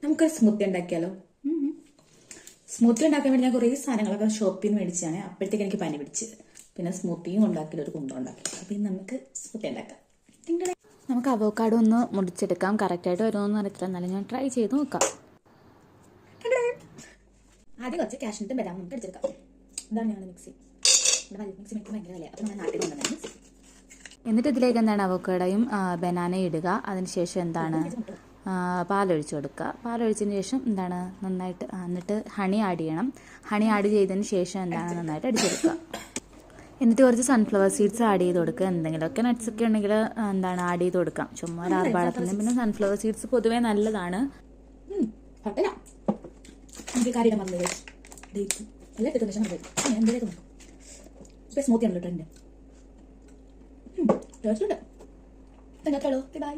നമുക്കൊരു സ്മൂത്തി ഉണ്ടാക്കിയാലോ? സ്മൂത്തി ഉണ്ടാക്കാൻ വേണ്ടി ഞാൻ കുറേ സാധനങ്ങളൊക്കെ ഷോപ്പിൽ നിന്ന് മേടിച്ചാണ്. അപ്പോഴത്തേക്ക് എനിക്ക് പനി പിടിച്ച്. പിന്നെ സ്മൂത്തിയും ഉണ്ടാക്കി, ഒരു കുന്തം ഉണ്ടാക്കി. അപ്പം ഇനി നമുക്ക് സ്മൂത്തി ഉണ്ടാക്കാം. നമുക്ക് അവോക്കാഡോ ഒന്ന് മുറിച്ചെടുക്കാം. കറക്റ്റായിട്ട് വരുമെന്ന് അറിയത്തില്ല, എന്നാലും ഞാൻ ട്രൈ ചെയ്ത് നോക്കാം. ആദ്യം കുറച്ച് കാഷ്നട്ടും ബദാമും നമുക്ക് അടിച്ചെടുക്കാം. ഇതാണ് ഞങ്ങളുടെ മിക്സി. ഇവിടെ മിക്സി മിക്ക ഭയങ്കര വിലയാണ്. അപ്പം നമ്മൾ നാട്ടിൽ കൊണ്ടുവന്ന മിക്സി. എന്നിട്ട് ഇതിലേക്ക് എന്താണ് അവോക്കാഡോയും ബനാനയും ഇടുക. അതിനുശേഷം എന്താണ് പാലൊഴിച്ച് കൊടുക്കുക. പാലൊഴിച്ചതിന് ശേഷം എന്താണ് നന്നായിട്ട് എന്നിട്ട് ഹണി ആഡ് ചെയ്യണം. ഹണി ആഡ് ചെയ്തതിന് ശേഷം എന്താണ് നന്നായിട്ട് അടിച്ചെടുക്കുക. എന്നിട്ട് കുറച്ച് സൺഫ്ലവർ സീഡ്സ് ആഡ് ചെയ്ത് കൊടുക്കുക. എന്തെങ്കിലുമൊക്കെ നട്ട്സ് ഒക്കെ ഉണ്ടെങ്കിൽ എന്താണ് ആഡ് ചെയ്ത് കൊടുക്കാം. ചുമ്മാ ഒരു ആർഭാടത്തിന്. പിന്നെ സൺഫ്ലവർ സീഡ്സ് പൊതുവേ നല്ലതാണ്. സ്മൂത്തി ആണല്ലോ. ബൈ.